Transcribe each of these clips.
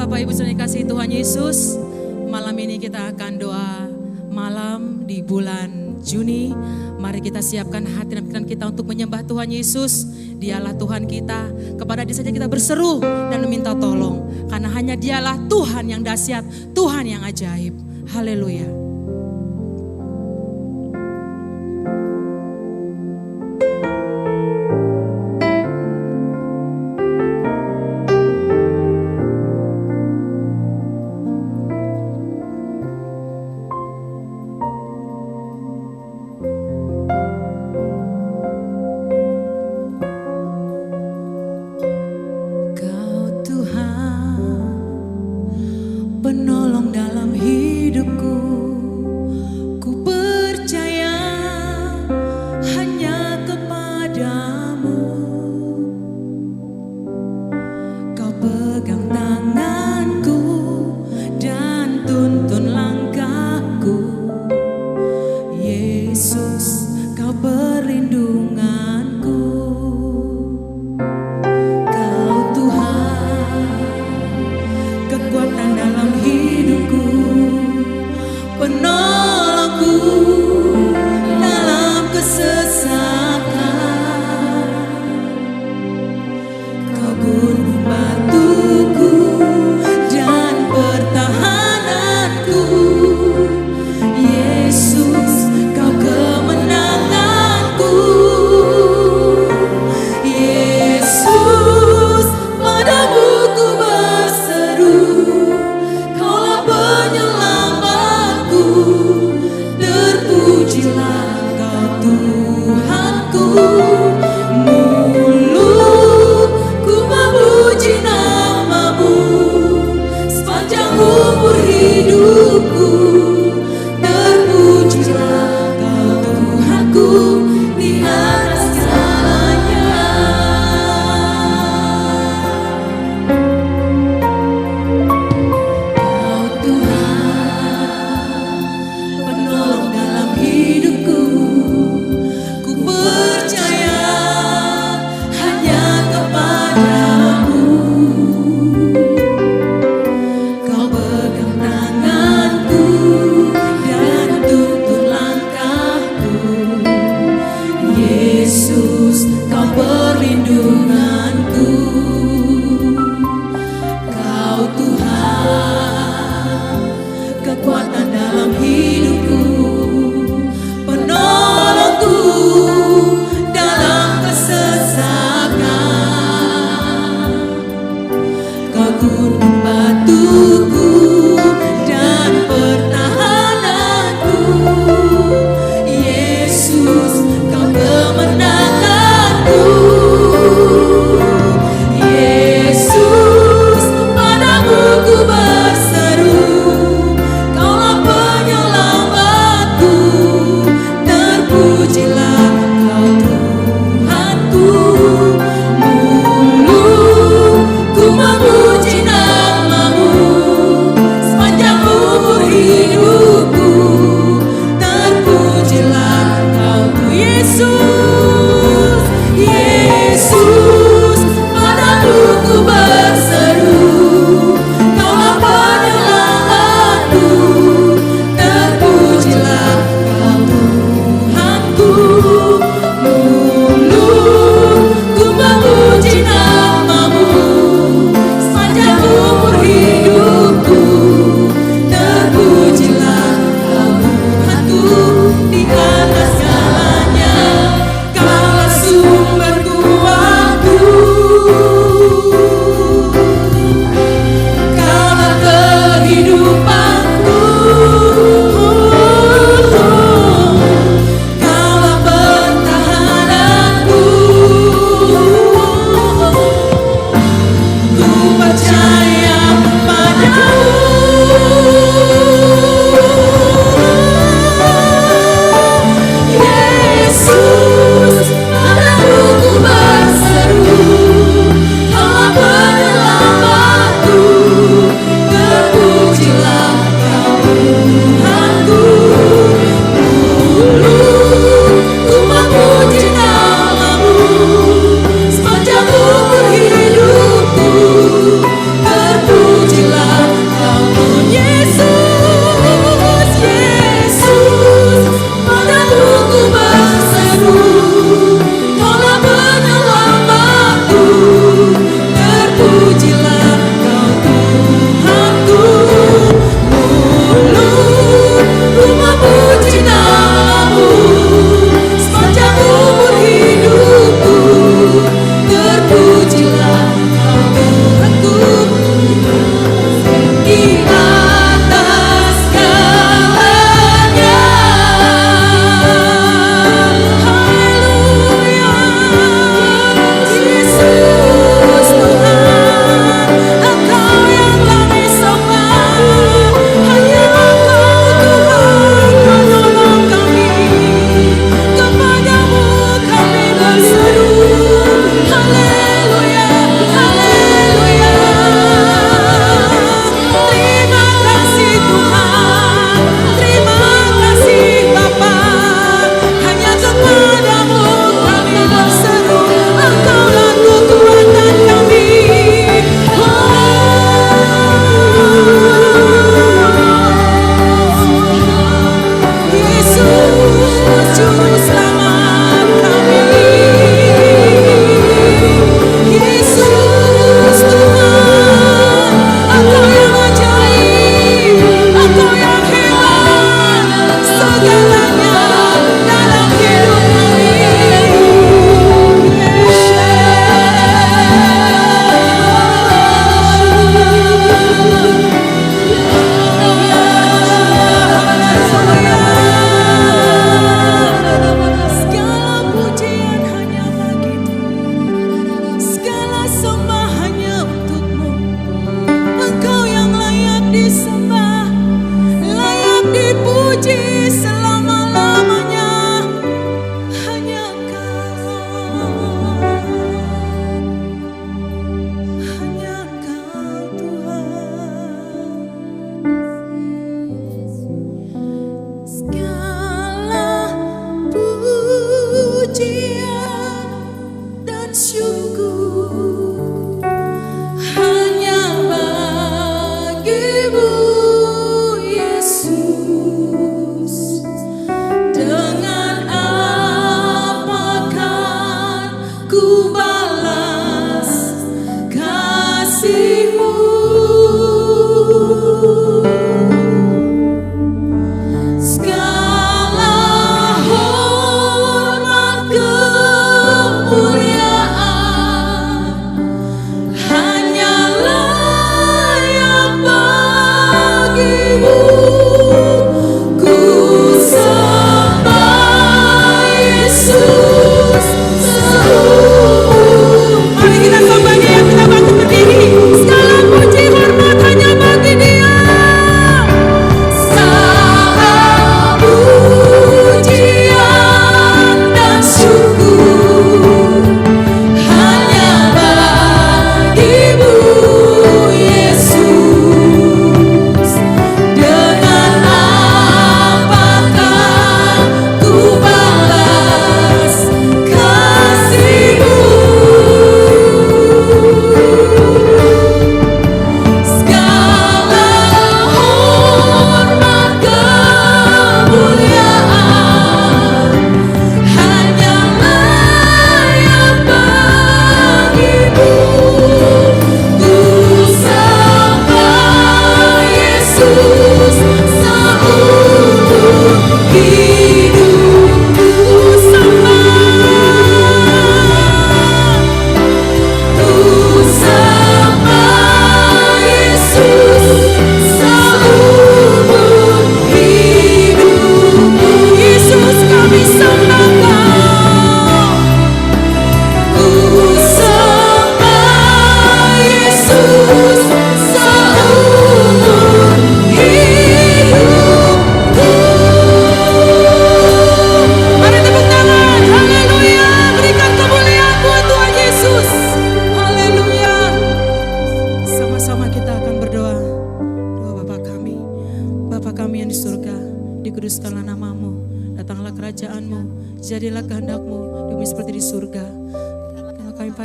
Bapak Ibu sudah dikasihi Tuhan Yesus, malam ini kita akan doa malam di bulan Juni. Mari kita siapkan hati dan pikiran kita untuk menyembah Tuhan Yesus. Dialah Tuhan kita, kepada Dia saja kita berseru dan meminta tolong. Karena hanya Dialah Tuhan yang dahsyat, Tuhan yang ajaib. Haleluya. Penolong dalam hidupku, ku percaya hanya kepadamu. Kau pegang tanganku dan tuntun langkahku. Yesus, kau perlindunganku. Kau Tuhan, kekuatan dalam hidupku, penolongku dalam kesesakan. Kau gunung batuku dan pertahananku. Yesus, kau kemenanganku. Yesus, padamu ku berseru. Kaulah penyelamatku, terpujilah Kau Tuhanku. Mulutku memuji nama-Mu sepanjang umur hidupku. Terpujilah Kau Tuhanku di atas segalanya. Kau Tuhan, penolong dalam hidupku, ku percaya hanya kepadamu. Kau pegang tanganku dan tuntun langkahku. Yesus, kau perlindunganku. Kau Tuhan, kekuatan dalam hidupku, penolongku dalam kesesakan. Kau gunung batuku dan pertahananku. Yesus, kau kemenanganku.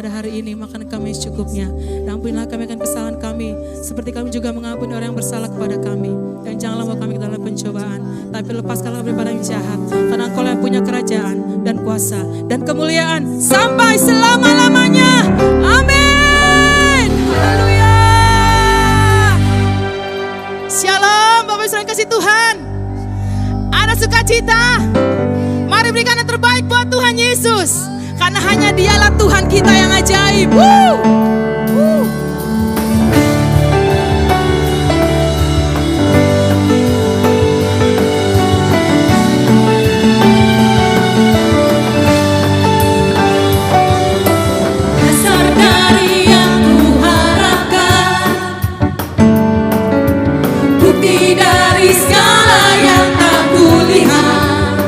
pada hari ini, makan kami secukupnya. Dan ampunilah kami akan kesalahan kami, seperti kami juga mengampuni orang yang bersalah kepada kami. Dan janganlah bawa kami ke dalam pencobaan, tapi lepaskanlah kami daripada yang jahat. Karena Engkau yang punya kerajaan dan kuasa dan kemuliaan sampai selama-lamanya. Amin. Haleluya. Shalom Bapak Ibu yang kasih Tuhan. Ada sukacita. Mari berikan yang terbaik buat Tuhan Yesus. Karena hanya Dialah Tuhan kita yang ajaib. Dasar dari yang kuharapkan, bukti dari segala yang tak kulihat.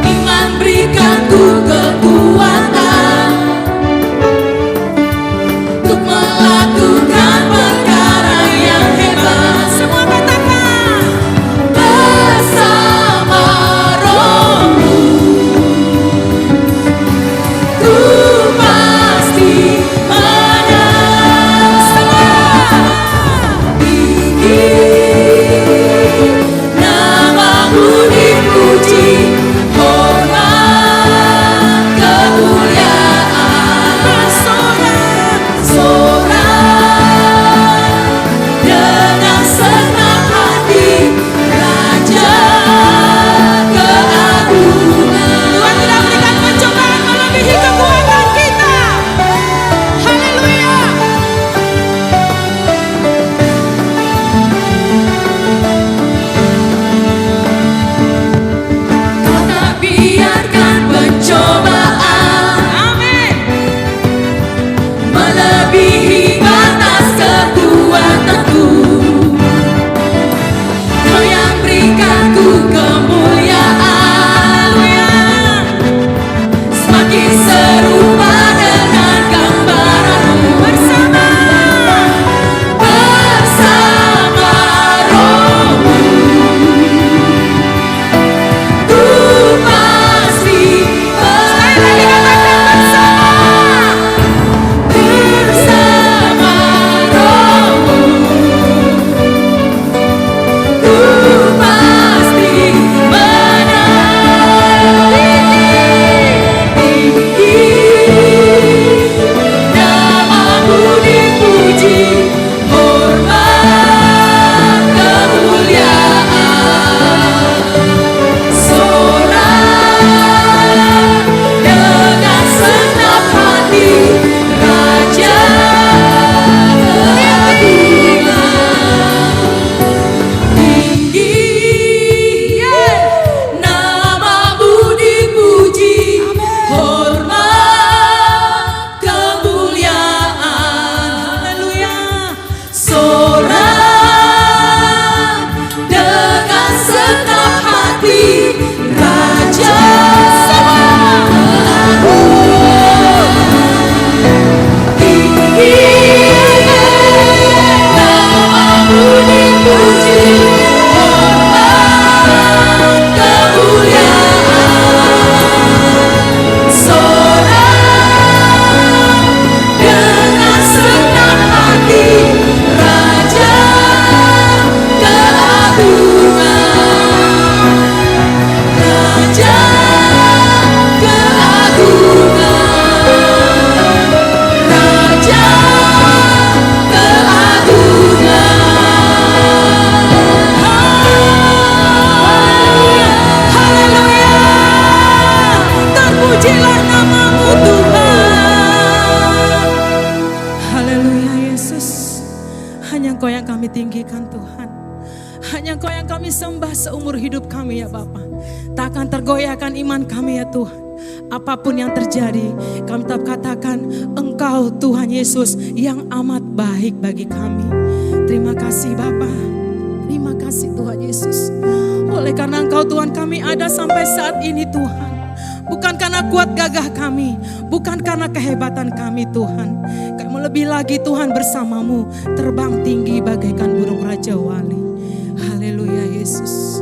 Iman berikan ku kekuatan untuk melakukan perkara yang hebat. Semua katakan bersama Rohmu, ku pasti menang. Tinggi namamu dipuji, hormat kemuliaan bersorak-sorak dengan senang hati, Raja keagungan. Tuhan tidak berikan pencobaan melebihi kekuatan kita. Haleluya. Kau tak biarkan pencobaan Amin. melebihi batas kekuatanku. Kau yang berikan ku kemuliaan, semakin serupa dengan gambaranmu. Bersama Rohmu, ku pasti bersama Rohmu, ku pasti menang. Tinggi namamu dipuji, hormat kemuliaan sorak dengan senang hati, Raja keagungan. Tinggi namamu dipuji, hormat kemuliaan. Haleluya. Sorak dengan senang hati, Raja keagungan. Tinggi namamu dipuji, hormat kemuliaan sorak dengan senang hati, Raja keagungan. Raja keagungan, Raja keagungan. Haleluya. Terpujilah namamu Tuhan. Haleluya Yesus. Hanya Engkau yang kami tinggikan Tuhan. Hanya Engkau yang kami sembah seumur hidup kami ya Bapa. Tak akan tergoyahkan iman kami ya Tuhan. Apapun yang terjadi, kami tetap katakan Engkau Tuhan Yesus yang amat baik bagi kami. Terima kasih Bapa. Terima kasih Tuhan Yesus. Oleh karena Engkau Tuhan kami ada sampai saat ini Tuhan. Bukan karena kuat gagah kami, bukan karena kehebatan kami Tuhan. Kami lebih lagi Tuhan bersamamu, terbang tinggi bagaikan burung Raja Wali. Haleluya Yesus.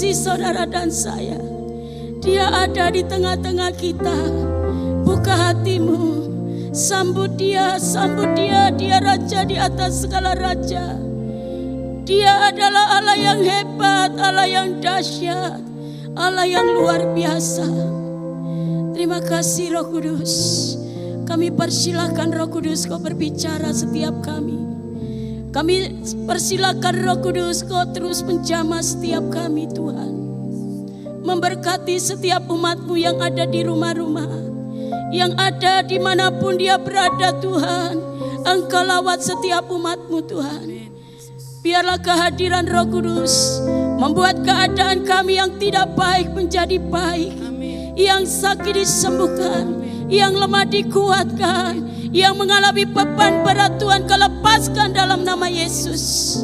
mengasihi saudara dan saya. Dia ada di tengah-tengah kita. Buka hatimu, sambut dia, dia raja di atas segala raja. Dia adalah Allah yang hebat, Allah yang dahsyat, Allah yang luar biasa. Terima kasih Roh Kudus. Kami persilakan Roh Kudus Kau berbicara setiap kami. Kami persilakan Roh Kudus Kau terus menjamah setiap kami Tuhan. Memberkati setiap umat-Mu yang ada di rumah-rumah, yang ada dimanapun dia berada Tuhan. Engkau lawat setiap umat-Mu Tuhan. Biarlah kehadiran Roh Kudus membuat keadaan kami yang tidak baik menjadi baik. Yang sakit disembuhkan, yang lemah dikuatkan, yang mengalami beban berat Tuhan Kau lepaskan dalam nama Yesus.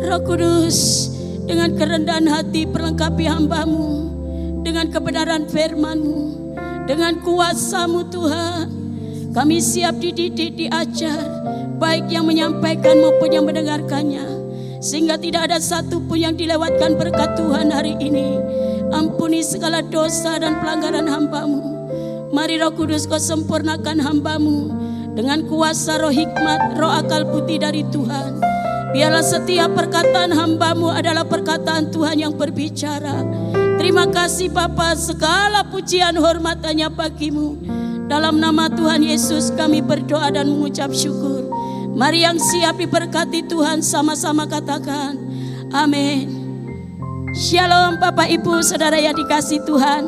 Roh Kudus, dengan kerendahan hati perlengkapi hamba-Mu, dengan kebenaran firman-Mu, dengan kuasa-Mu Tuhan. Kami siap dididik, diajar, baik yang menyampaikan maupun yang mendengarkannya, sehingga tidak ada satu pun yang dilewatkan berkat Tuhan hari ini. Ampuni segala dosa dan pelanggaran hamba-Mu. Mari Roh Kudus Kau sempurnakan hamba-Mu dengan kuasa roh hikmat, roh akal budi dari Tuhan. Biarlah setiap perkataan hamba-Mu adalah perkataan Tuhan yang berbicara. Terima kasih Bapa, segala pujian hormat hanya bagi-Mu. Dalam nama Tuhan Yesus kami berdoa dan mengucap syukur. Mari yang siap diberkati Tuhan sama-sama katakan amin. Shalom Bapak Ibu Saudara yang dikasihi Tuhan.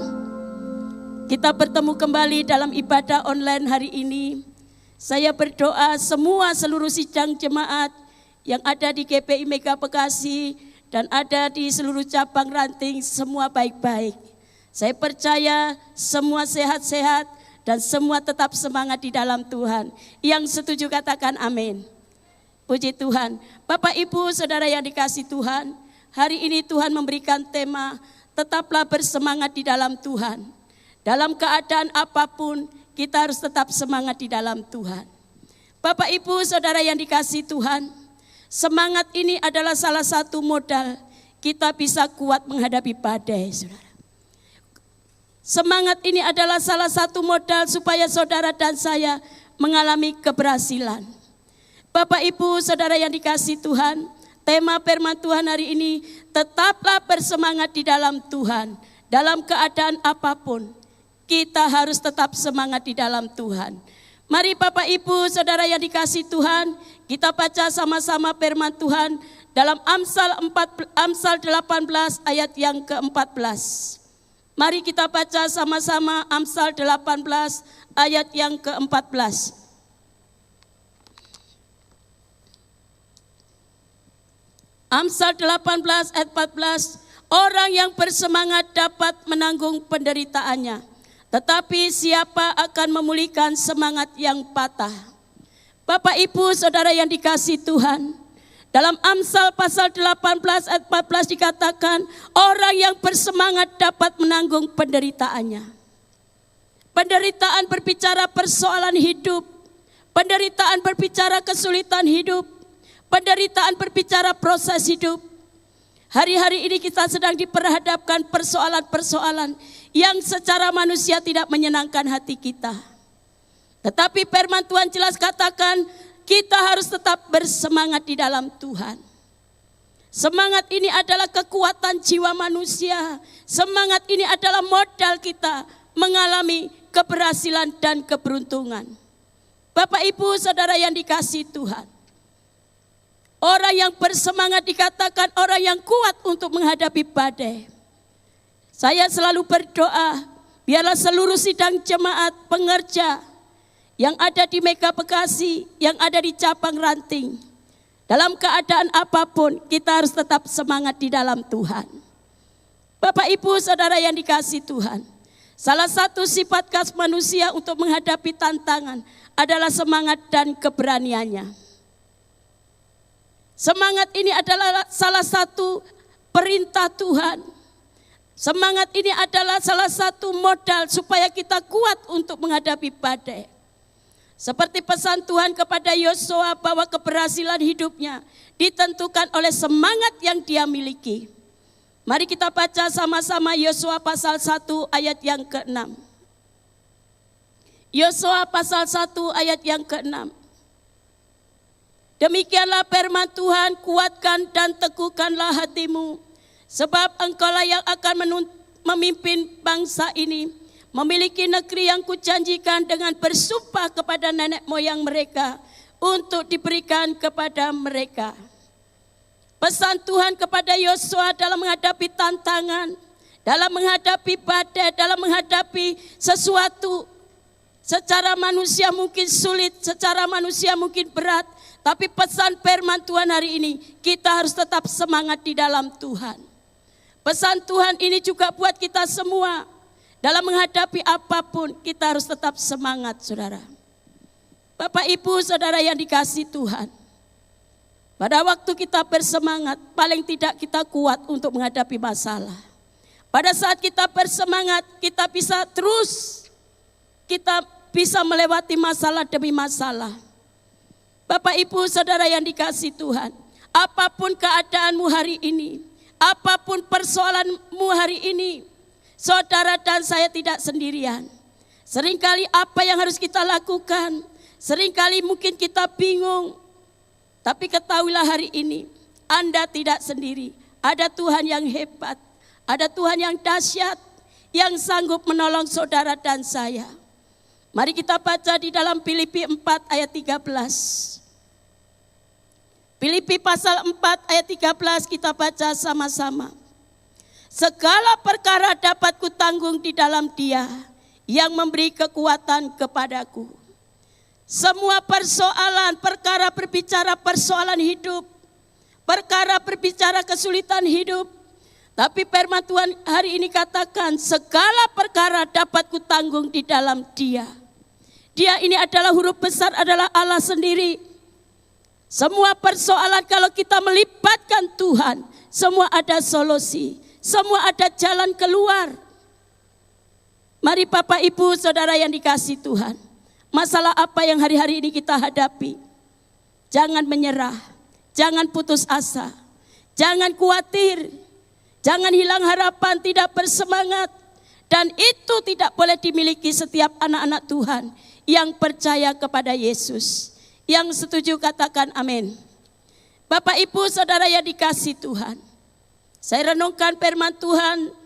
Kita bertemu kembali dalam ibadah online hari ini. Saya berdoa seluruh sidang jemaat yang ada di GPI Mega Bekasi dan ada di seluruh cabang ranting semua baik-baik. Saya percaya semua sehat-sehat dan semua tetap semangat di dalam Tuhan. Yang setuju katakan amin. Puji Tuhan. Bapak Ibu Saudara yang dikasihi Tuhan, hari ini Tuhan memberikan tema tetaplah bersemangat di dalam Tuhan. Dalam keadaan apapun kita harus tetap semangat di dalam Tuhan. Bapak Ibu Saudara yang dikasihi Tuhan, semangat ini adalah salah satu modal kita bisa kuat menghadapi badai, Saudara. Semangat ini adalah salah satu modal supaya saudara dan saya mengalami keberhasilan. Bapak Ibu Saudara yang dikasihi Tuhan, tema firman Tuhan hari ini, tetaplah bersemangat di dalam Tuhan. Dalam keadaan apapun, kita harus tetap semangat di dalam Tuhan. Mari Bapak Ibu Saudara yang dikasihi Tuhan, kita baca sama-sama firman Tuhan dalam Amsal 18 ayat yang ke-14. Mari kita baca sama-sama Amsal 18 ayat yang ke-14. Amsal 18 ayat 14. Orang yang bersemangat dapat menanggung penderitaannya, tetapi siapa akan memulihkan semangat yang patah? Bapak Ibu Saudara yang dikasihi Tuhan, dalam Amsal pasal 18 ayat 14 dikatakan orang yang bersemangat dapat menanggung penderitaannya. Penderitaan berbicara persoalan hidup, penderitaan berbicara kesulitan hidup, penderitaan berbicara proses hidup. Hari-hari ini kita sedang diperhadapkan persoalan-persoalan yang secara manusia tidak menyenangkan hati kita. Tetapi firman Tuhan jelas katakan kita harus tetap bersemangat di dalam Tuhan. Semangat ini adalah kekuatan jiwa manusia. Semangat ini adalah modal kita mengalami keberhasilan dan keberuntungan. Bapak Ibu Saudara yang dikasihi Tuhan, orang yang bersemangat dikatakan orang yang kuat untuk menghadapi badai. Saya selalu berdoa, biarlah seluruh sidang jemaat pengerja yang ada di Mega Bekasi, yang ada di cabang ranting, dalam keadaan apapun kita harus tetap semangat di dalam Tuhan. Bapak Ibu Saudara yang dikasihi Tuhan, salah satu sifat khas manusia untuk menghadapi tantangan adalah semangat dan keberaniannya. Semangat ini adalah salah satu perintah Tuhan. Semangat ini adalah salah satu modal supaya kita kuat untuk menghadapi badai. Seperti pesan Tuhan kepada Yosua bahwa keberhasilan hidupnya ditentukan oleh semangat yang dia miliki. Mari kita baca sama-sama Yosua pasal 1 ayat yang ke-6. Yosua pasal 1 ayat yang ke-6. Demikianlah firman Tuhan, kuatkan dan teguhkanlah hatimu, sebab engkaulah yang akan memimpin bangsa ini, memiliki negeri yang kujanjikan dengan bersumpah kepada nenek moyang mereka, untuk diberikan kepada mereka. Pesan Tuhan kepada Yosua dalam menghadapi tantangan, dalam menghadapi badai, dalam menghadapi sesuatu secara manusia mungkin sulit, secara manusia mungkin berat. Tapi pesan firman Tuhan hari ini, kita harus tetap semangat di dalam Tuhan. Pesan Tuhan ini juga buat kita semua. Dalam menghadapi apapun, kita harus tetap semangat, saudara. Bapak, Ibu, saudara yang dikasihi Tuhan. Pada waktu kita bersemangat, paling tidak kita kuat untuk menghadapi masalah. Pada saat kita bersemangat, kita bisa melewati masalah demi masalah. Bapak, Ibu, saudara yang dikasihi Tuhan, apapun keadaanmu hari ini, apapun persoalanmu hari ini, saudara dan saya tidak sendirian. Seringkali apa yang harus kita lakukan, seringkali mungkin kita bingung. Tapi ketahuilah hari ini, Anda tidak sendiri. Ada Tuhan yang hebat, ada Tuhan yang dahsyat, yang sanggup menolong saudara dan saya. Mari kita baca di dalam Filipi 4 ayat 13. Filipi pasal 4 ayat 13 kita baca sama-sama. Segala perkara dapat kutanggung di dalam Dia yang memberi kekuatan kepadaku. Semua persoalan, perkara berbicara persoalan hidup, perkara berbicara kesulitan hidup. Tapi firman Tuhan hari ini katakan, segala perkara dapat kutanggung di dalam Dia. Dia ini adalah huruf besar, adalah Allah sendiri. Semua persoalan kalau kita melibatkan Tuhan, semua ada solusi, semua ada jalan keluar. Mari Bapak, Ibu, saudara yang dikasihi Tuhan. Masalah apa yang hari-hari ini kita hadapi? Jangan menyerah, jangan putus asa, jangan khawatir, jangan hilang harapan, tidak bersemangat. Dan itu tidak boleh dimiliki setiap anak-anak Tuhan yang percaya kepada Yesus. Yang setuju katakan amin. Bapak, Ibu, saudara yang dikasihi Tuhan, saya renungkan firman Tuhan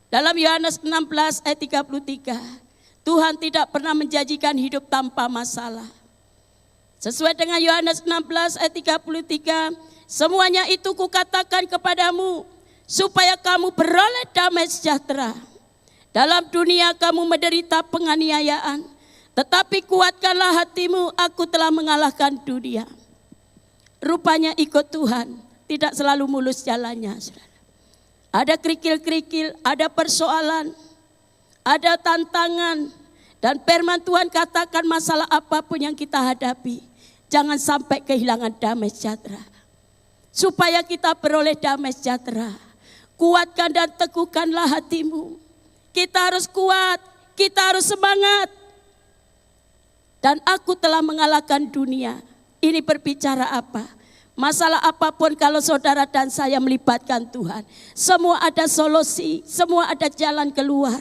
dalam Yohanes 16 ayat 33. Tuhan tidak pernah menjanjikan hidup tanpa masalah. Sesuai dengan Yohanes 16 ayat 33, semuanya itu kukatakan kepadamu, supaya kamu beroleh damai sejahtera. Dalam dunia kamu menderita penganiayaan, tetapi kuatkanlah hatimu, aku telah mengalahkan dunia. Rupanya ikut Tuhan tidak selalu mulus jalannya, saudara. Ada kerikil-kerikil, ada persoalan, ada tantangan. Dan firman Tuhan katakan masalah apapun yang kita hadapi, jangan sampai kehilangan damai sejahtera. Supaya kita beroleh damai sejahtera, kuatkan dan teguhkanlah hatimu. Kita harus kuat, kita harus semangat. Dan aku telah mengalahkan dunia. Ini berbicara apa? Masalah apapun kalau saudara dan saya melibatkan Tuhan, semua ada solusi, semua ada jalan keluar.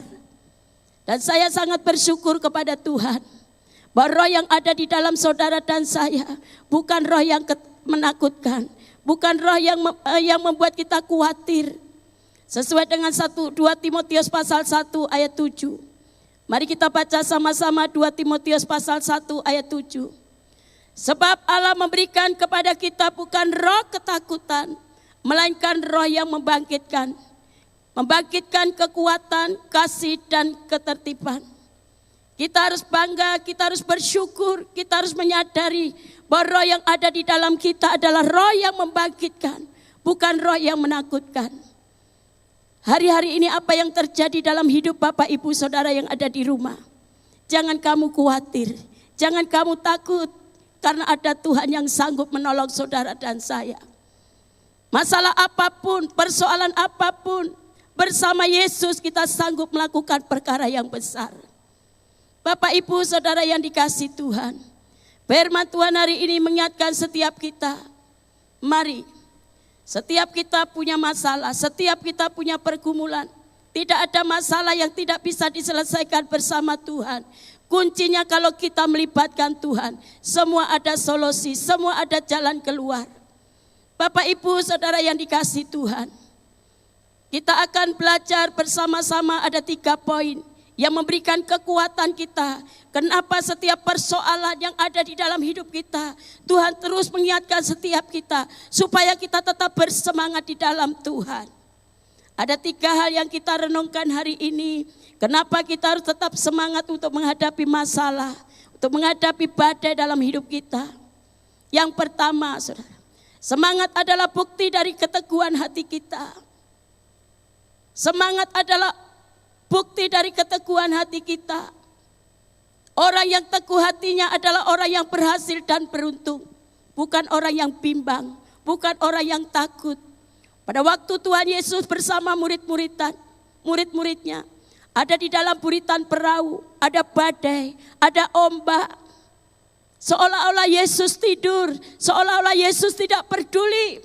Dan saya sangat bersyukur kepada Tuhan, bahwa roh yang ada di dalam saudara dan saya bukan roh yang menakutkan, bukan roh yang membuat kita khawatir. Sesuai dengan 2 Timotius pasal 1 ayat 7. Mari kita baca sama-sama 2 Timotius pasal 1 ayat 7. Sebab Allah memberikan kepada kita bukan roh ketakutan, melainkan roh yang membangkitkan kekuatan, kasih, dan ketertiban. Kita harus bangga, kita harus bersyukur, kita harus menyadari bahwa roh yang ada di dalam kita adalah roh yang membangkitkan, bukan roh yang menakutkan. Hari-hari ini apa yang terjadi dalam hidup Bapak, Ibu, saudara yang ada di rumah? Jangan kamu khawatir, jangan kamu takut, karena ada Tuhan yang sanggup menolong saudara dan saya. Masalah apapun, persoalan apapun, bersama Yesus kita sanggup melakukan perkara yang besar. Bapak, Ibu, saudara yang dikasihi Tuhan, firman Tuhan hari ini mengingatkan setiap kita, mari Setiap kita punya masalah, setiap kita punya pergumulan. Tidak ada masalah yang tidak bisa diselesaikan bersama Tuhan. Kuncinya kalau kita melibatkan Tuhan, semua ada solusi, semua ada jalan keluar. Bapak, Ibu, Saudara yang dikasihi Tuhan, kita akan belajar bersama-sama ada 3 poin yang memberikan kekuatan kita. Kenapa setiap persoalan yang ada di dalam hidup kita, Tuhan terus mengingatkan setiap kita supaya kita tetap bersemangat di dalam Tuhan. Ada 3 hal yang kita renungkan hari ini. Kenapa kita harus tetap semangat untuk menghadapi masalah, untuk menghadapi badai dalam hidup kita. Yang pertama, Saudara, semangat adalah bukti dari keteguhan hati kita. Semangat adalah bukti dari keteguhan hati kita. Orang yang teguh hatinya adalah orang yang berhasil dan beruntung. Bukan orang yang bimbang, bukan orang yang takut. Pada waktu Tuhan Yesus bersama murid-muridnya, ada di dalam buritan perahu, ada badai, ada ombak. Seolah-olah Yesus tidur, seolah-olah Yesus tidak peduli.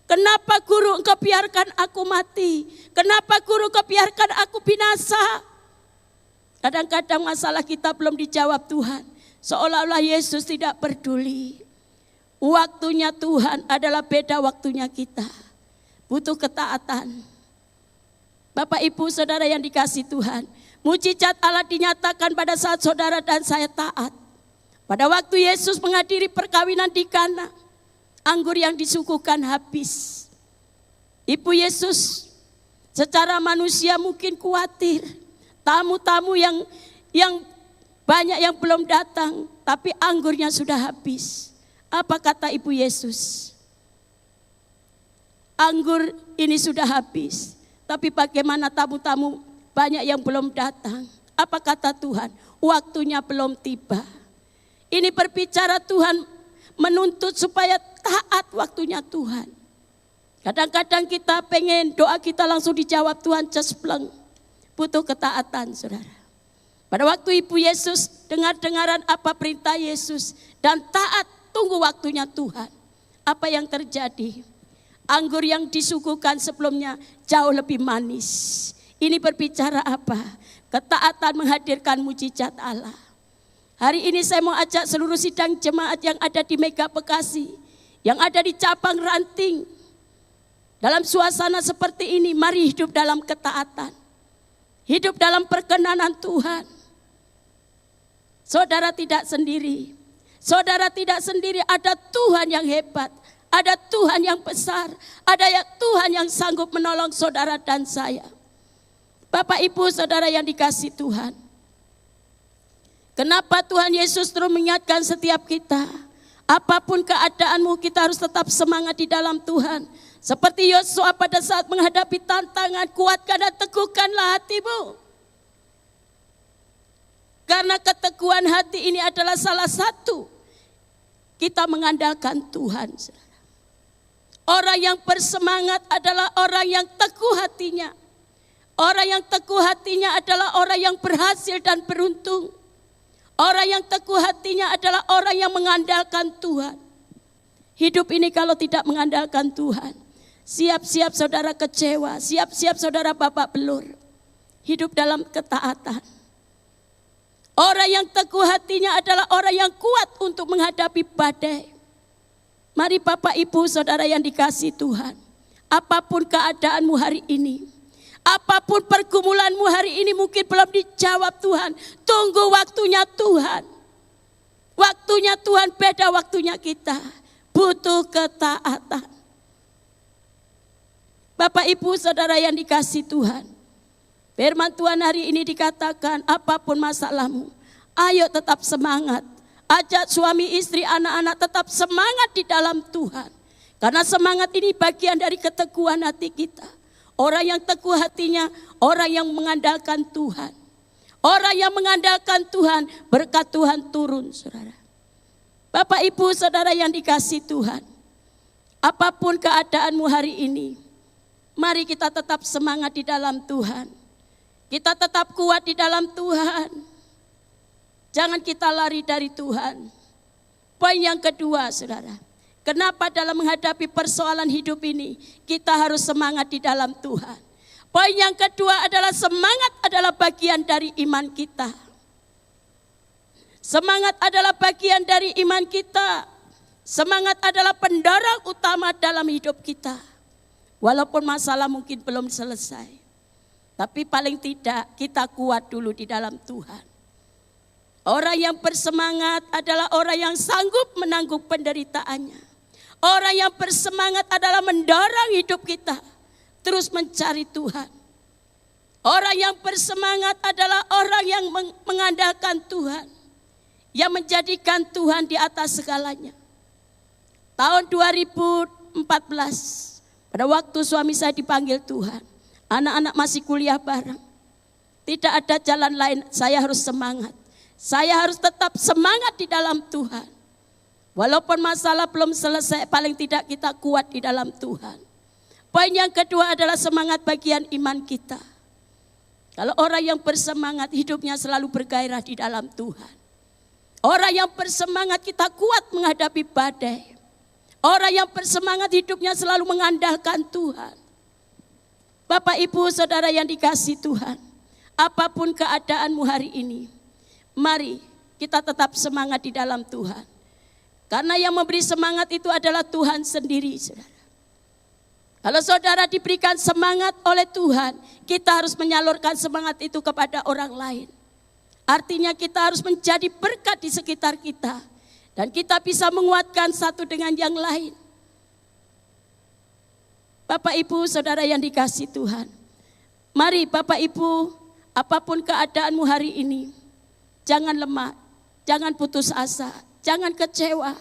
Kenapa Guru engkau biarkan aku mati? Kenapa Guru engkau biarkan aku binasa? Kadang-kadang masalah kita belum dijawab Tuhan. Seolah-olah Yesus tidak peduli. Waktunya Tuhan adalah beda waktunya kita. Butuh ketaatan. Bapak, Ibu, Saudara yang dikasihi Tuhan, mujizat Allah dinyatakan pada saat saudara dan saya taat. Pada waktu Yesus menghadiri perkawinan di Kana, anggur yang disuguhkan habis. Ibu Yesus secara manusia mungkin khawatir. Tamu-tamu yang banyak yang belum datang, tapi anggurnya sudah habis. Apa kata Ibu Yesus? Anggur ini sudah habis, tapi bagaimana tamu-tamu banyak yang belum datang? Apa kata Tuhan? Waktunya belum tiba. Ini berbicara Tuhan menuntut supaya taat waktunya Tuhan. Kadang-kadang kita pengen doa kita langsung dijawab Tuhan cespleng. Butuh ketaatan, Saudara. Pada waktu Ibu Yesus dengar-dengaran apa perintah Yesus dan taat tunggu waktunya Tuhan. Apa yang terjadi? Anggur yang disuguhkan sebelumnya jauh lebih manis. Ini berbicara apa? Ketaatan menghadirkan mujizat Allah. Hari ini saya mau ajak seluruh sidang jemaat yang ada di Mega Bekasi, yang ada di cabang Ranting. Dalam suasana seperti ini, mari hidup dalam ketaatan. Hidup dalam perkenanan Tuhan. Saudara tidak sendiri. Saudara tidak sendiri, ada Tuhan yang hebat. Ada Tuhan yang besar, ada Tuhan yang sanggup menolong saudara dan saya. Bapak, Ibu, Saudara yang dikasihi Tuhan. Kenapa Tuhan Yesus terus mengingatkan setiap kita? Apapun keadaanmu, kita harus tetap semangat di dalam Tuhan. Seperti Yosua pada saat menghadapi tantangan, kuatkan dan teguhkanlah hatimu. Karena keteguhan hati ini adalah salah satu kita mengandalkan Tuhan. Orang yang bersemangat adalah orang yang teguh hatinya. Orang yang teguh hatinya adalah orang yang berhasil dan beruntung. Orang yang teguh hatinya adalah orang yang mengandalkan Tuhan. Hidup ini kalau tidak mengandalkan Tuhan, siap-siap saudara kecewa, siap-siap saudara babak belur. Hidup dalam ketaatan. Orang yang teguh hatinya adalah orang yang kuat untuk menghadapi badai. Mari Bapak, Ibu, Saudara yang dikasihi Tuhan. Apapun keadaanmu hari ini, apapun pergumulanmu hari ini mungkin belum dijawab Tuhan. Tunggu waktunya Tuhan. Waktunya Tuhan beda waktunya kita. Butuh ketaatan. Bapak, Ibu, Saudara yang dikasihi Tuhan. Firman Tuhan hari ini dikatakan apapun masalahmu, ayo tetap semangat. Ajak suami, istri, anak-anak tetap semangat di dalam Tuhan. Karena semangat ini bagian dari keteguhan hati kita. Orang yang teguh hatinya, orang yang mengandalkan Tuhan. Orang yang mengandalkan Tuhan, berkat Tuhan turun, saudara. Bapak, Ibu, Saudara yang dikasihi Tuhan. Apapun keadaanmu hari ini, mari kita tetap semangat di dalam Tuhan. Kita tetap kuat di dalam Tuhan. Jangan kita lari dari Tuhan. Poin yang kedua, saudara. Kenapa dalam menghadapi persoalan hidup ini kita harus semangat di dalam Tuhan. Poin yang kedua adalah semangat adalah bagian dari iman kita. Semangat adalah bagian dari iman kita. Semangat adalah pendorong utama dalam hidup kita. Walaupun masalah mungkin belum selesai. Tapi paling tidak kita kuat dulu di dalam Tuhan. Orang yang bersemangat adalah orang yang sanggup menanggung penderitaannya. Orang yang bersemangat adalah mendorong hidup kita terus mencari Tuhan. Orang yang bersemangat adalah orang yang mengandalkan Tuhan. Yang menjadikan Tuhan di atas segalanya. Tahun 2014, pada waktu suami saya dipanggil Tuhan. Anak-anak masih kuliah bareng. Tidak ada jalan lain, saya harus semangat. Saya harus tetap semangat di dalam Tuhan. Walaupun masalah belum selesai, paling tidak kita kuat di dalam Tuhan. Poin yang kedua adalah semangat bagian iman kita. Kalau orang yang bersemangat hidupnya selalu bergairah di dalam Tuhan. Orang yang bersemangat kita kuat menghadapi badai. Orang yang bersemangat hidupnya selalu mengandalkan Tuhan. Bapak, Ibu, Saudara yang dikasihi Tuhan. Apapun keadaanmu hari ini, mari kita tetap semangat di dalam Tuhan. Karena yang memberi semangat itu adalah Tuhan sendiri, saudara. Kalau saudara diberikan semangat oleh Tuhan, kita harus menyalurkan semangat itu kepada orang lain. Artinya kita harus menjadi berkat di sekitar kita. Dan kita bisa menguatkan satu dengan yang lain. Bapak, Ibu, Saudara yang dikasihi Tuhan. Mari Bapak, Ibu, apapun keadaanmu hari ini, jangan lemah, jangan putus asa. Jangan kecewa.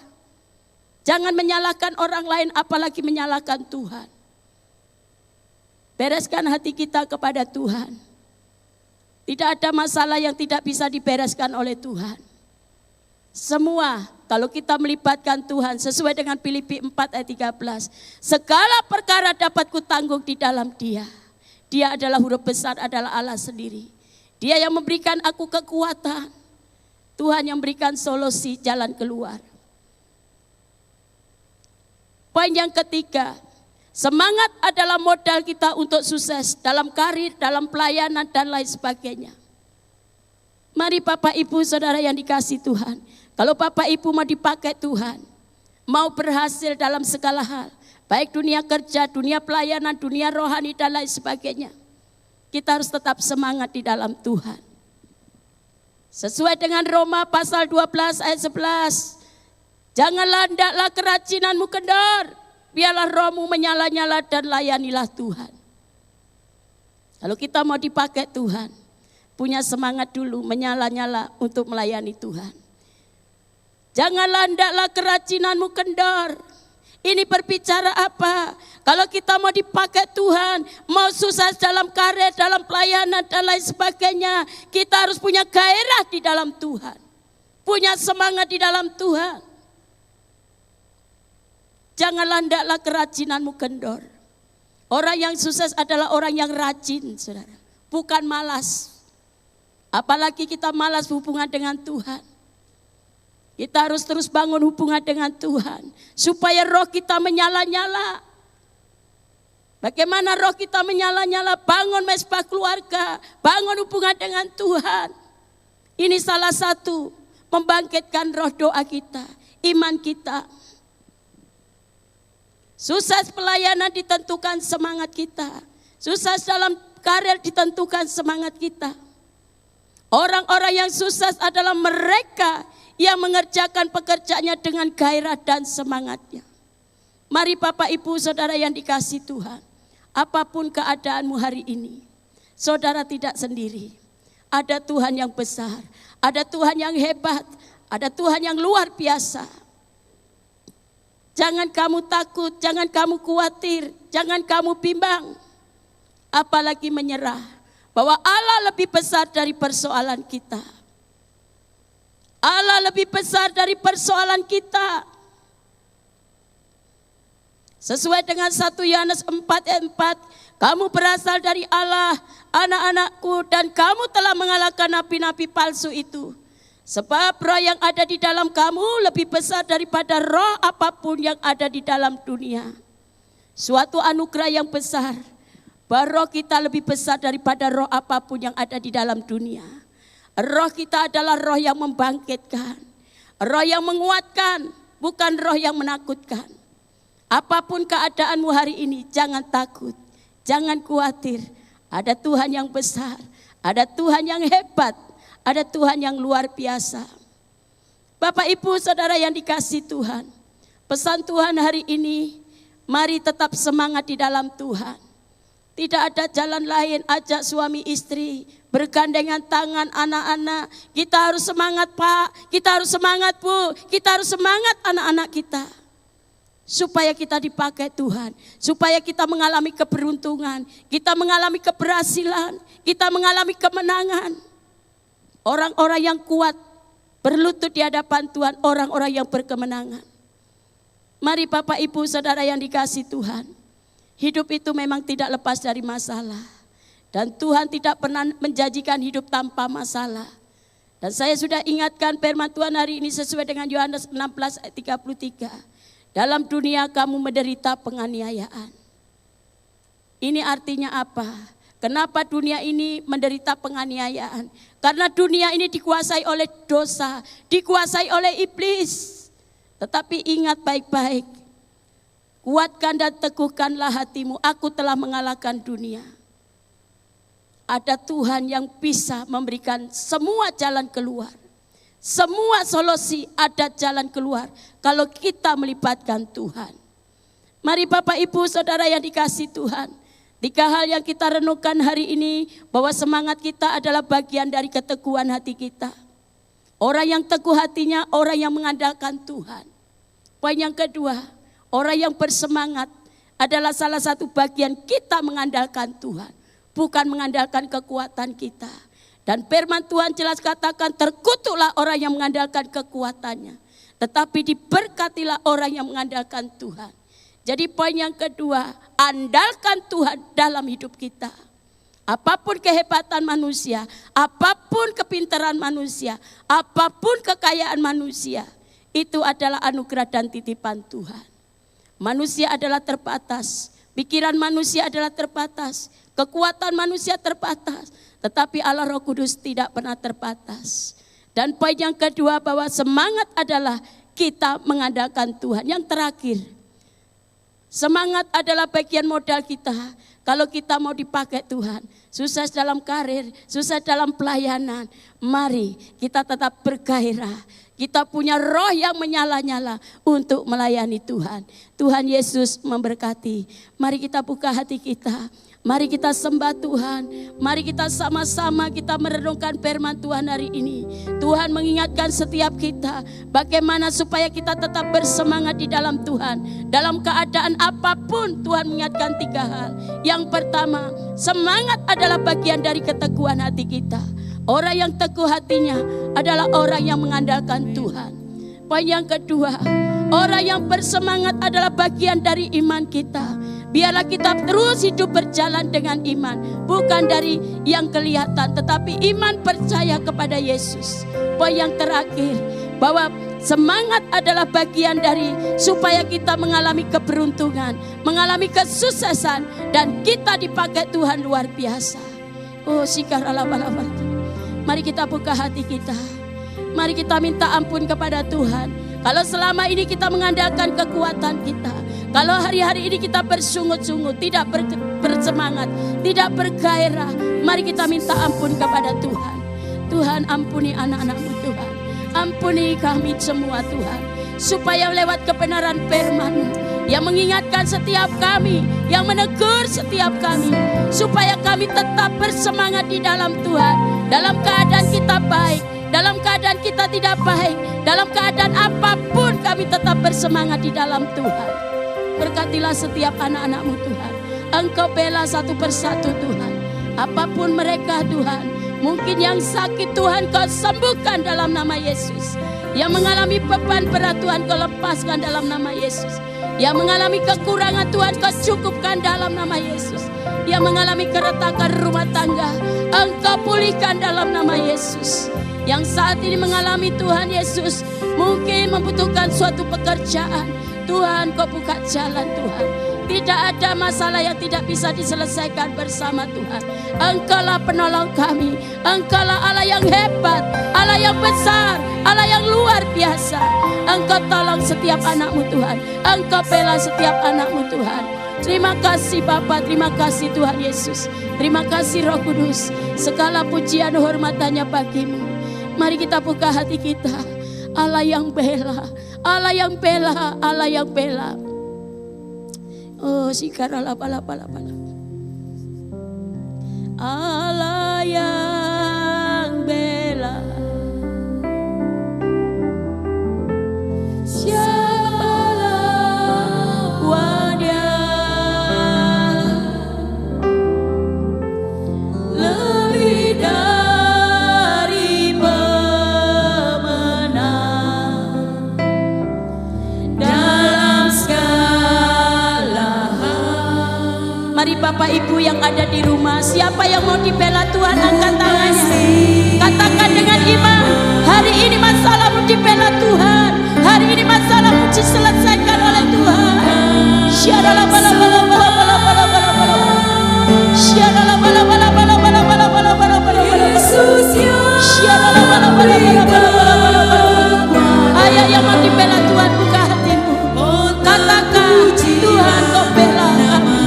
Jangan menyalahkan orang lain, apalagi menyalahkan Tuhan. Bereskan hati kita kepada Tuhan. Tidak ada masalah yang tidak bisa dibereskan oleh Tuhan. Semua, kalau kita melibatkan Tuhan sesuai dengan Filipi 4 ayat 13. Segala perkara dapat kutanggung di dalam Dia. Dia adalah huruf besar, adalah Allah sendiri. Dia yang memberikan aku kekuatan. Tuhan yang berikan solusi jalan keluar. Poin yang ketiga, semangat adalah modal kita untuk sukses dalam karir, dalam pelayanan dan lain sebagainya. Mari Bapak, Ibu, Saudara yang dikasihi Tuhan. Kalau Bapak, Ibu mau dipakai Tuhan, mau berhasil dalam segala hal, baik dunia kerja, dunia pelayanan, dunia rohani dan lain sebagainya, kita harus tetap semangat di dalam Tuhan. Sesuai dengan Roma pasal 12 ayat 11. Janganlah hendaklah kerajinanmu kendor. Biarlah rohmu menyala-nyala dan layanilah Tuhan. Kalau kita mau dipakai Tuhan, punya semangat dulu menyala-nyala untuk melayani Tuhan. Janganlah hendaklah kerajinanmu kendor. Ini berbicara apa? Kalau kita mau dipakai Tuhan, mau sukses dalam karir, dalam pelayanan dan lain sebagainya, kita harus punya gairah di dalam Tuhan. Punya semangat di dalam Tuhan. Janganlah hendaklah kerajinanmu kendor. Orang yang sukses adalah orang yang rajin, saudara. Bukan malas. Apalagi kita malas hubungan dengan Tuhan. Kita harus terus bangun hubungan dengan Tuhan. Supaya roh kita menyala-nyala. Bagaimana roh kita menyala-nyala? Bangun mesbah keluarga. Bangun hubungan dengan Tuhan. Ini salah satu membangkitkan roh doa kita. Iman kita. Sukses pelayanan ditentukan semangat kita. Sukses dalam karir ditentukan semangat kita. Orang-orang yang sukses adalah mereka yang mengerjakan pekerjaannya dengan gairah dan semangatnya. Mari Bapak, Ibu, Saudara yang dikasihi Tuhan. Apapun keadaanmu hari ini, saudara tidak sendiri. Ada Tuhan yang besar, ada Tuhan yang hebat, ada Tuhan yang luar biasa. Jangan kamu takut, jangan kamu khawatir, jangan kamu bimbang. Apalagi menyerah bahwa Allah lebih besar dari persoalan kita. Allah lebih besar dari persoalan kita. Sesuai dengan 1 Yohanes 4 ayat 4, kamu berasal dari Allah, anak-anakku, dan kamu telah mengalahkan nabi-nabi palsu itu. Sebab roh yang ada di dalam kamu lebih besar daripada roh apapun yang ada di dalam dunia. Suatu anugerah yang besar, bahwa roh kita lebih besar daripada roh apapun yang ada di dalam dunia. Roh kita adalah roh yang membangkitkan, roh yang menguatkan, bukan roh yang menakutkan. Apapun keadaanmu hari ini, jangan takut, jangan khawatir. Ada Tuhan yang besar, ada Tuhan yang hebat, ada Tuhan yang luar biasa. Bapak, Ibu, Saudara yang dikasihi Tuhan, pesan Tuhan hari ini, mari tetap semangat di dalam Tuhan. Tidak ada jalan lain, ajak suami istri, bergandengan tangan anak-anak. Kita harus semangat Pak, kita harus semangat Bu, kita harus semangat anak-anak kita. Supaya kita dipakai Tuhan, supaya kita mengalami keberuntungan, kita mengalami keberhasilan, kita mengalami kemenangan. Orang-orang yang kuat berlutut di hadapan Tuhan, orang-orang yang berkemenangan. Mari Bapak Ibu Saudara yang dikasihi Tuhan, hidup itu memang tidak lepas dari masalah. Dan Tuhan tidak pernah menjanjikan hidup tanpa masalah. Dan saya sudah ingatkan firman Tuhan hari ini sesuai dengan Yohanes 16 ayat 33. Dalam dunia kamu menderita penganiayaan. Ini artinya apa? Kenapa dunia ini menderita penganiayaan? Karena dunia ini dikuasai oleh dosa, dikuasai oleh iblis. Tetapi ingat baik-baik, kuatkan dan teguhkanlah hatimu, aku telah mengalahkan dunia. Ada Tuhan yang bisa memberikan semua jalan keluar. Semua solusi ada jalan keluar kalau kita melibatkan Tuhan. Mari Bapak Ibu Saudara yang dikasihi Tuhan, 3 hal yang kita renungkan hari ini, bahwa semangat kita adalah bagian dari keteguhan hati kita. Orang yang teguh hatinya, orang yang mengandalkan Tuhan. Poin yang kedua, orang yang bersemangat adalah salah satu bagian kita mengandalkan Tuhan, bukan mengandalkan kekuatan kita. Dan firman Tuhan jelas katakan, terkutuklah orang yang mengandalkan kekuatannya, tetapi diberkatilah orang yang mengandalkan Tuhan. Jadi poin yang kedua, andalkan Tuhan dalam hidup kita. Apapun kehebatan manusia, apapun kepintaran manusia, apapun kekayaan manusia, itu adalah anugerah dan titipan Tuhan. Manusia adalah terbatas, pikiran manusia adalah terbatas, kekuatan manusia terbatas, tetapi Allah Roh Kudus tidak pernah terbatas. Dan poin yang kedua, bahwa semangat adalah kita mengandalkan Tuhan. Yang terakhir, semangat adalah bagian modal kita. Kalau kita mau dipakai Tuhan, sukses dalam karir, sukses dalam pelayanan, mari kita tetap bergairah. Kita punya roh yang menyala-nyala untuk melayani Tuhan. Tuhan Yesus memberkati. Mari kita buka hati kita. Mari kita sembah Tuhan. Mari kita sama-sama kita merenungkan firman Tuhan hari ini. Tuhan mengingatkan setiap kita bagaimana supaya kita tetap bersemangat di dalam Tuhan. Dalam keadaan apapun Tuhan mengingatkan 3 hal. Yang pertama, semangat adalah bagian dari keteguhan hati kita. Orang yang teguh hatinya adalah orang yang mengandalkan Tuhan. Poin yang kedua, orang yang bersemangat adalah bagian dari iman kita. Biarlah kita terus hidup berjalan dengan iman, bukan dari yang kelihatan, tetapi iman percaya kepada Yesus. Poin yang terakhir, bahwa semangat adalah bagian dari supaya kita mengalami keberuntungan, mengalami kesuksesan, dan kita dipakai Tuhan luar biasa. Oh, sikaralabalabal. Mari kita buka hati kita. Mari kita minta ampun kepada Tuhan. Kalau selama ini kita mengandalkan kekuatan kita, kalau hari-hari ini kita bersungut-sungut, tidak bersemangat, tidak bergairah, mari kita minta ampun kepada Tuhan. Tuhan, ampuni anak-anak-Mu Tuhan. Ampuni kami semua Tuhan. Supaya lewat kebenaran firman-Mu yang mengingatkan setiap kami, yang menegur setiap kami, supaya kami tetap bersemangat di dalam Tuhan. Dalam keadaan kita baik, dalam keadaan kita tidak baik, dalam keadaan apapun kami tetap bersemangat di dalam Tuhan. Berkatilah setiap anak-anak-Mu Tuhan. Engkau bela satu persatu Tuhan. Apapun mereka Tuhan, mungkin yang sakit Tuhan Kau sembuhkan dalam nama Yesus. Yang mengalami beban berat Tuhan Kau lepaskan dalam nama Yesus. Yang mengalami kekurangan Tuhan Kau cukupkan dalam nama Yesus. Yang mengalami keretakan rumah tangga, Engkau pulihkan dalam nama Yesus. yang saat ini mengalami Tuhan Yesus, mungkin membutuhkan suatu pekerjaan. Tuhan, Kau buka jalan Tuhan. Tidak ada masalah yang tidak bisa diselesaikan bersama Tuhan. Engkaulah penolong kami. Engkaulah Allah yang hebat, Allah yang besar, Allah yang luar biasa. Engkau tolong setiap anak-Mu Tuhan. Engkau bela setiap anak-Mu Tuhan. Terima kasih Bapa, terima kasih Tuhan Yesus. Terima kasih Roh Kudus. Segala pujian hormat-Nya bagi-Mu. Mari kita buka hati kita. Allah yang bela, Allah yang bela, Allah yang bela. Oh, sikarala pala. Allah yang bela. Siapa lawannya? Lebih dari pemenang dalam segala hal. Mari Bapak Ibu yang ada di rumah, siapa yang mau dibela Tuhan, angkat tangannya. Katakan dengan iman, hari ini masalahmu dibela Tuhan. Hari ini masalahmu diselesaikan oleh Tuhan. Syarala bala bala bala bala bala bala bala. Syarala bala bala bala bala bala bala bala bala. Yesus yang syarala bala bala bala bala bala bala. Ayah yang mau dibela Tuhan, buka hatimu. Katakan, Tuhan Kau bela kami.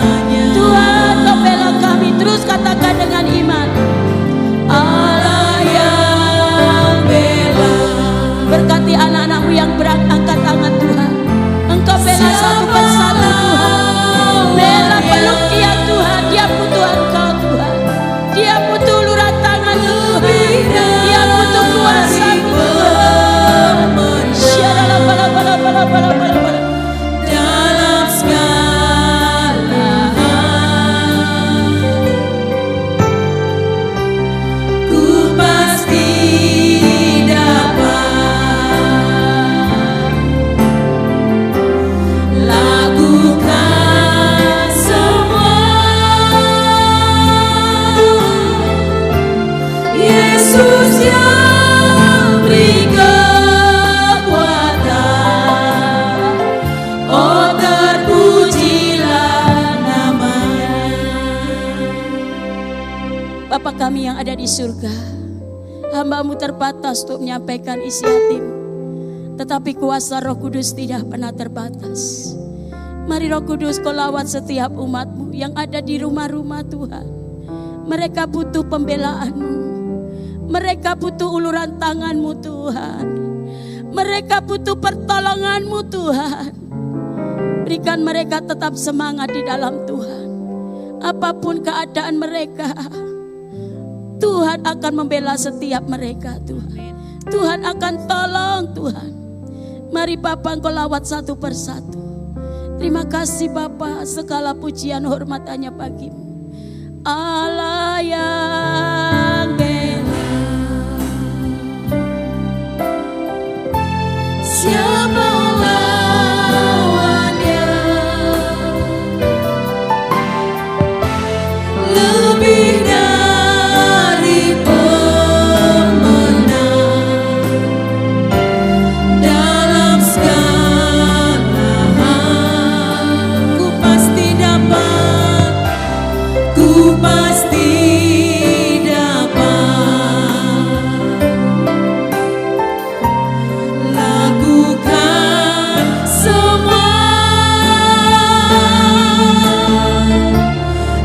Tuhan Kau bela kami. Terus katakan dengan iman. Allah yang bela. Berkati anak-anak-Mu yang berat, angkat tangan Tuhan. Engkau bela satu persatu Tuhan. Bela peluk dia Tuhan. Dia butuh Engkau Tuhan. Dia butuh uluran tangan-Mu Tuhan. Dia butuh kuasa-Mu Tuhan. Syarala bala bala bala bala bala bala. Dalam segala hal, ku pasti dapat lakukan semua. Yesus yang beri kekuatan, oh terpujilah nama-Nya. Bapa kami yang ada di surga, hamba-Mu terbatas untuk menyampaikan isi hati-Mu, tetapi kuasa Roh Kudus tidak pernah terbatas. Mari Roh Kudus Kau lawat setiap umat-Mu yang ada di rumah-rumah Tuhan. Mereka butuh pembelaan-Mu. Mereka butuh uluran tangan-Mu Tuhan. Mereka butuh pertolongan-Mu Tuhan. Berikan mereka tetap semangat di dalam Tuhan. Apapun keadaan mereka, Tuhan akan membela setiap mereka Tuhan. Tuhan akan tolong Tuhan. Mari Bapa Engkau lawat satu persatu. Terima kasih Bapa, segala pujian hormat hanya bagi-Mu. Allah yang bela. Siapa lawannya? Lebih dari pemenang dalam segala hal. Ku pasti dapat, ku pasti dapat lakukan semua.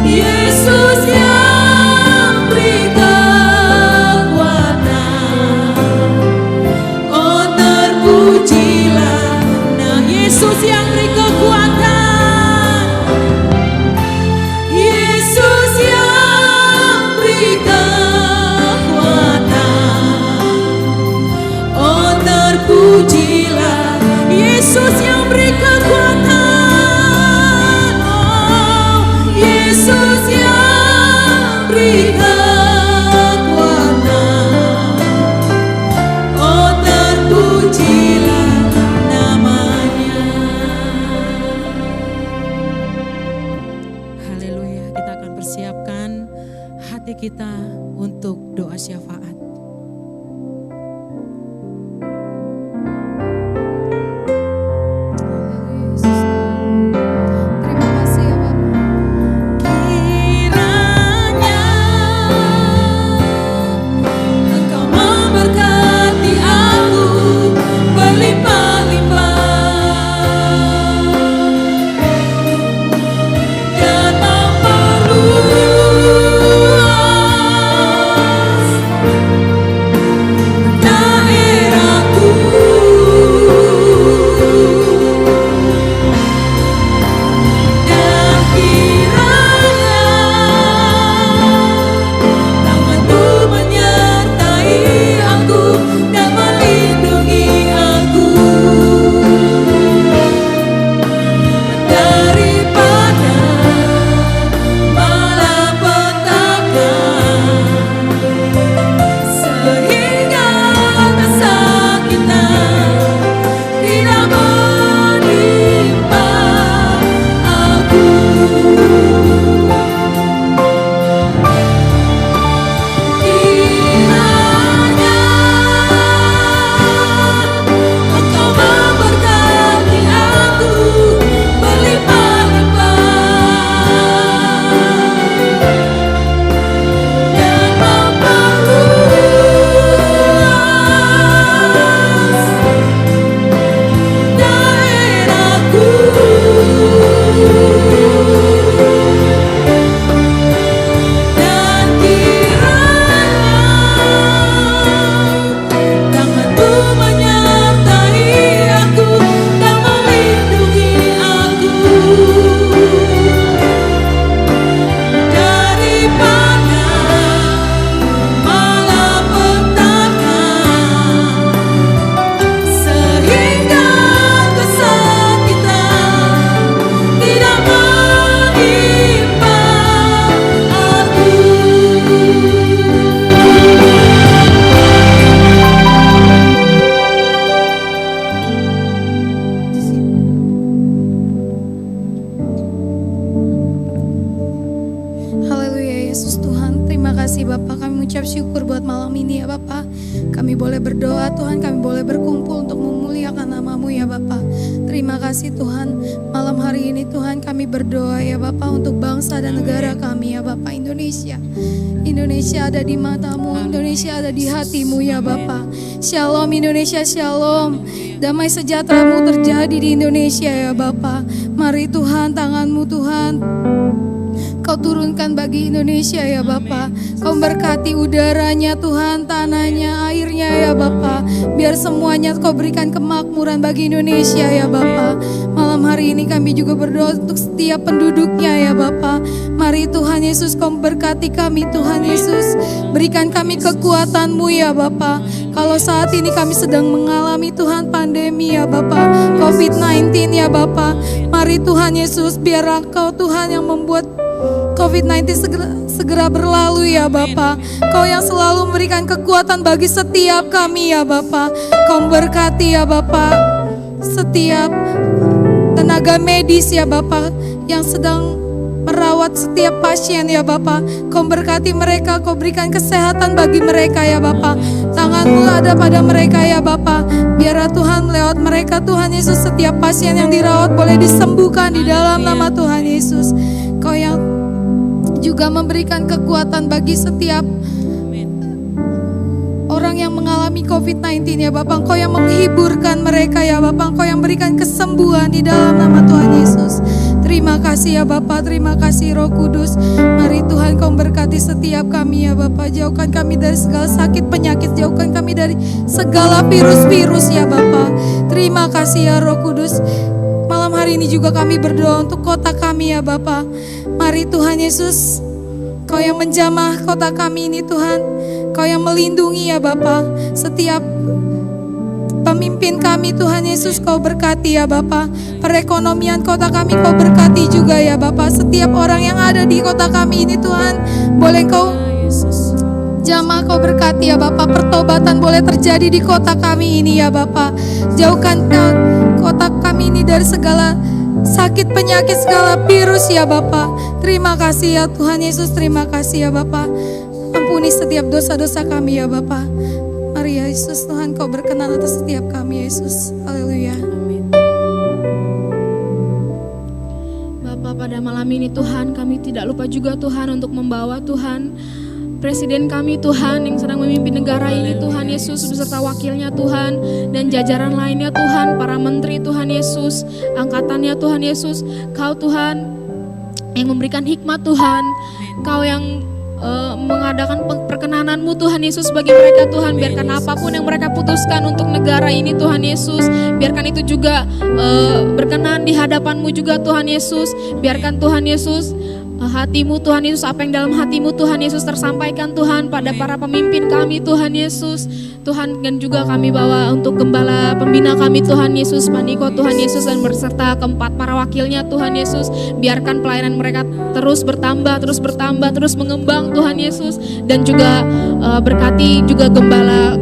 Yesus yang beri kekuatan, oh terpujilah. Nah, Yesus yang beri kekuatan, Yesus yang beri kekuatan, oh terpujilah. Yesus yang beri kekuatan, oh Yesus yang beri kekuatan, oh terpujilah nama-Nya. Haleluya, kita akan persiapkan hati kita untuk doa syafaat. bersyukur buat malam ini ya Bapa. Kami boleh berdoa Tuhan, kami boleh berkumpul untuk memuliakan nama-Mu ya Bapa. Terima kasih Tuhan, malam hari ini Tuhan kami berdoa ya Bapa untuk bangsa dan negara kami ya Bapa. Indonesia ada di mata-Mu, Indonesia ada di hati-Mu ya Bapa. Shalom Indonesia, shalom. Damai sejahtera-Mu terjadi di Indonesia ya Bapa. Mari Tuhan, tangan-Mu Tuhan Kau turunkan bagi Indonesia ya Bapa. Kau berkati udaranya Tuhan, tanahnya, airnya ya Bapa. Biar semuanya Kau berikan kemakmuran bagi Indonesia ya Bapa. Malam hari ini kami juga berdoa untuk setiap penduduknya ya Bapa. Mari Tuhan Yesus Kau berkati kami Tuhan Yesus. Berikan kami kekuatan-Mu ya Bapa. Kalau saat ini kami sedang mengalami Tuhan pandemi ya Bapa, COVID-19 ya Bapa. Mari Tuhan Yesus, biar Engkau Tuhan yang membuat COVID-19 segera berlalu ya Bapa. Kau yang selalu memberikan kekuatan bagi setiap kami ya Bapa. Kau berkati ya Bapa setiap tenaga medis ya Bapa yang sedang merawat setiap pasien ya Bapa. Kau berkati mereka, Kau berikan kesehatan bagi mereka ya Bapa. Tangan-Mu ada pada mereka ya Bapa. Biar Tuhan lewat mereka Tuhan Yesus, setiap pasien yang dirawat boleh disembuhkan di dalam nama Tuhan Yesus. Kau yang juga memberikan kekuatan bagi setiap orang yang mengalami COVID-19 ya Bapa. Engkau yang menghiburkan mereka ya Bapa. Engkau yang berikan kesembuhan di dalam nama Tuhan Yesus. Terima kasih ya Bapa, terima kasih Roh Kudus. Mari Tuhan Kau berkati setiap kami ya Bapa. Jauhkan kami dari segala sakit penyakit, jauhkan kami dari segala virus-virus ya Bapa. Terima kasih ya Roh Kudus. Malam hari ini juga kami berdoa untuk kota kami ya Bapa. Mari Tuhan Yesus, Kau yang menjamah kota kami ini Tuhan. Kau yang melindungi ya Bapa. Setiap pemimpin kami Tuhan Yesus Kau berkati ya Bapa. Perekonomian kota kami Kau berkati juga ya Bapa. Setiap orang yang ada di kota kami ini Tuhan, boleh Kau jamah, Kau berkati ya Bapa. Pertobatan boleh terjadi di kota kami ini ya Bapa. Jauhkan kota kami ini dari segala sakit penyakit, segala virus ya Bapa. Terima kasih ya Tuhan Yesus, terima kasih ya Bapa. Ampuni setiap dosa-dosa kami ya Bapa. Mari ya Yesus, Tuhan Kau berkenan atas setiap kami Yesus. Haleluya. Bapa, pada malam ini Tuhan, kami tidak lupa juga Tuhan untuk membawa Tuhan Presiden kami Tuhan yang sedang memimpin negara ini Tuhan Yesus, beserta wakilnya Tuhan dan jajaran lainnya Tuhan, para menteri Tuhan Yesus, angkatannya Tuhan Yesus. Kau Tuhan yang memberikan hikmat Tuhan, Kau yang mengadakan perkenanan-Mu Tuhan Yesus bagi mereka Tuhan. Biarkan apapun yang mereka putuskan untuk negara ini Tuhan Yesus, biarkan itu juga berkenan di hadapan-Mu juga Tuhan Yesus. Biarkan Tuhan Yesus hati-Mu Tuhan Yesus, apa yang dalam hati-Mu Tuhan Yesus tersampaikan Tuhan pada para pemimpin kami Tuhan Yesus. Tuhan, dan juga kami bawa untuk gembala pembina kami Tuhan Yesus, Paniko Tuhan Yesus, dan berserta keempat para wakilnya Tuhan Yesus. Biarkan pelayanan mereka terus bertambah, terus mengembang Tuhan Yesus. Dan juga berkati juga gembala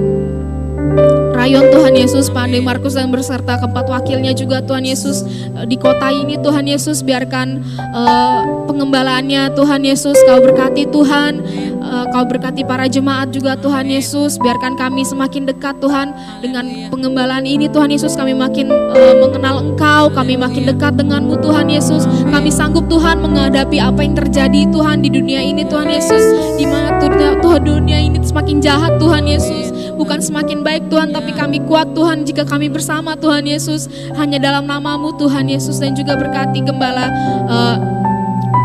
Rayon Tuhan Yesus, Pak Ande Markus dan berserta keempat wakilnya juga Tuhan Yesus di kota ini Tuhan Yesus. Biarkan pengembalaannya Tuhan Yesus Kau berkati Tuhan. Kau berkati para jemaat juga Tuhan Yesus. Biarkan kami semakin dekat Tuhan dengan pengembalaan ini Tuhan Yesus. Kami makin mengenal Engkau, kami makin dekat dengan-Mu Tuhan Yesus. Kami sanggup Tuhan menghadapi apa yang terjadi Tuhan di dunia ini Tuhan Yesus. Di mana Tuhan dunia ini semakin jahat Tuhan Yesus, bukan semakin baik Tuhan, tapi kami kuat Tuhan jika kami bersama Tuhan Yesus, hanya dalam nama-Mu Tuhan Yesus. Dan juga berkati gembala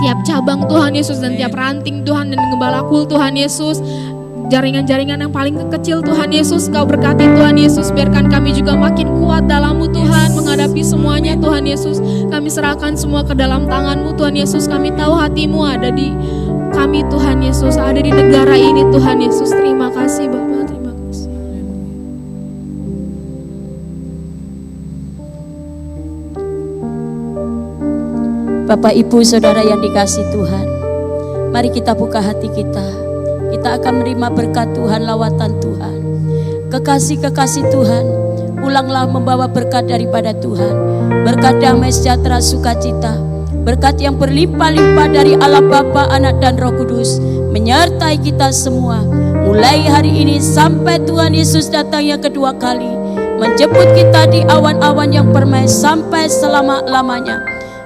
tiap cabang Tuhan Yesus dan tiap ranting Tuhan, dan gembala kul Tuhan Yesus, jaringan-jaringan yang paling kecil Tuhan Yesus. Kau berkati Tuhan Yesus. Biarkan kami juga makin kuat dalam-Mu Tuhan, menghadapi semuanya Tuhan Yesus. Kami serahkan semua ke dalam tangan-Mu Tuhan Yesus. Kami tahu hati-Mu ada di kami Tuhan Yesus, ada di negara ini Tuhan Yesus. Terima kasih Bapa, terima kasih. Bapak Ibu Saudara yang dikasih Tuhan, mari kita buka hati kita. Kita akan menerima berkat Tuhan, lawatan Tuhan, kekasih-kekasih Tuhan. Pulanglah membawa berkat daripada Tuhan, berkat damai sejahtera sukacita, berkat yang berlimpah-limpah dari Allah Bapa, Anak dan Roh Kudus menyertai kita semua. mulai hari ini sampai Tuhan Yesus datang yang kedua kali, menjemput kita di awan-awan yang permai sampai selama-lamanya.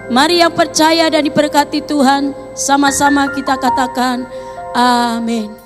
Mari yang percaya dan diberkati Tuhan, sama-sama kita katakan amin.